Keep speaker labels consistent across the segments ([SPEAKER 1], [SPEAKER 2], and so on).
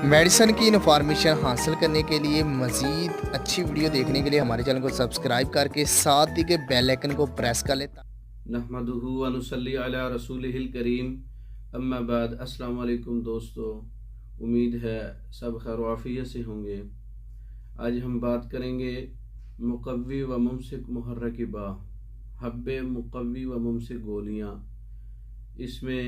[SPEAKER 1] Medicine की information हासिल करने के लिए मज़ीद अच्छी वीडियो देखने के लिए हमारे चैनल को सब्सक्राइब करके साथ ही के बेल आइकन को प्रेस कर लें।
[SPEAKER 2] नहमदुहु व नुसल्ली अला रसूलिहिल करीम, अम्मा बाद। अस्सलाम वालेकुम दोस्तों, उम्मीद है सब खैर आफियत से होंगे। आज हम बात करेंगे मुक़व्वी व मुमसिक मुहर्रकी बा, हब्बे मुक़व्वी व मुमसिक गोलियाँ। इसमें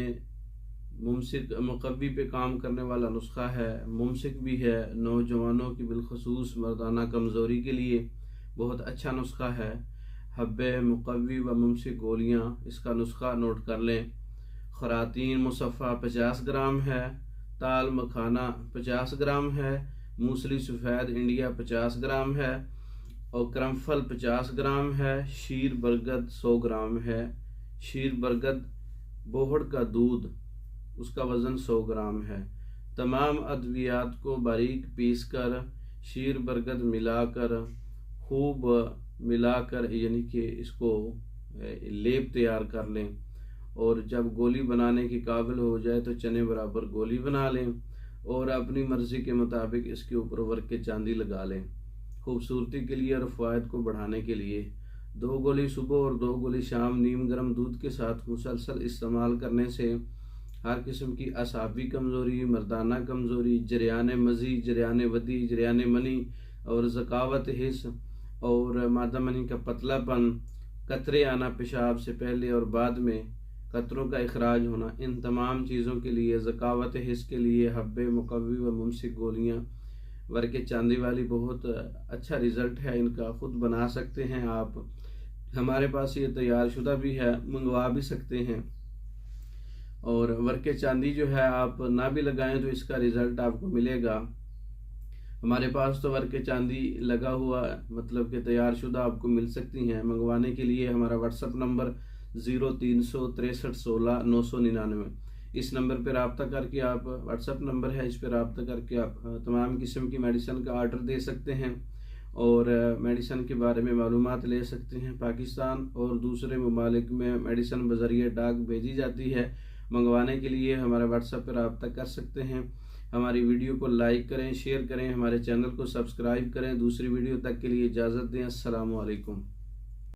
[SPEAKER 2] मुमसिक मुक़व्वी पे काम करने वाला नुस्खा है, मुमसिक भी है। नौजवानों की बिलखसूस मर्दाना कमज़ोरी के लिए बहुत अच्छा नुस्खा है। हब्बे मुक़व्वी व मुमसिक गोलियाँ, इसका नुस्खा नोट कर लें। ख़रातीन मुसफ़ा 50 ग्राम है, ताल मखाना 50 ग्राम है, मूसली सफ़ेद इंडिया 50 ग्राम है और क्रमफल 50 ग्राम है। शीर बरगद 100 ग्राम है। शीर बरगद बोहड़ का दूध, उसका वज़न 100 ग्राम है। तमाम अद्वियात को बारीक पीस कर शीर बरगद मिलाकर खूब मिलाकर यानी कि इसको लेप तैयार कर लें और जब गोली बनाने के काबिल हो जाए तो चने बराबर गोली बना लें और अपनी मर्ज़ी के मुताबिक इसके ऊपर वर्क चांदी लगा लें। खूबसूरती के लिए और फ़वाद को बढ़ाने के लिए 2 गोली सुबह और 2 गोली शाम नीम गर्म दूध के साथ मुसलसल इस्तेमाल करने से हर किस्म की असाबी कमज़ोरी, मर्दाना कमज़ोरी, जरियान मज़ी, जरियान वदी, जरियान मनी और ज़कावत हिस्स और मादा मनी का पतलापन, कतरे आना पेशाब से पहले और बाद में, कतरों का इखराज होना, इन तमाम चीज़ों के लिए, ज़कावत हिस्स के लिए हब्बे मुक़व्वी व मुमसिक गोलियाँ वर्क चांदी वाली बहुत अच्छा रिज़ल्ट है। इनका ख़ुद बना सकते हैं आप। हमारे पास ये तैयार शुदा भी है, मंगवा भी सकते हैं। और वर्क चांदी जो है आप ना भी लगाएं तो इसका रिज़ल्ट आपको मिलेगा। हमारे पास तो वर्क चांदी लगा हुआ मतलब कि तैयार शुदा आपको मिल सकती हैं। मंगवाने के लिए हमारा व्हाट्सअप नंबर 036316 999, इस नंबर पर रब्ता करके आप, व्हाट्सअप नंबर है, इस पर रब्ता करके आप तमाम किस्म की मेडिसिन का आर्डर दे सकते हैं और मेडिसिन के बारे में मालूमात ले सकते हैं। पाकिस्तान और दूसरे ममालिक में मेडिसिन बज़रिए डाक भेजी जाती है। मंगवाने के लिए हमारे व्हाट्सएप पर रब्ता कर सकते हैं। हमारी वीडियो को लाइक करें, शेयर करें, हमारे चैनल को सब्सक्राइब करें। दूसरी वीडियो तक के लिए इजाज़त दें। अस्सलामु अलैकुम।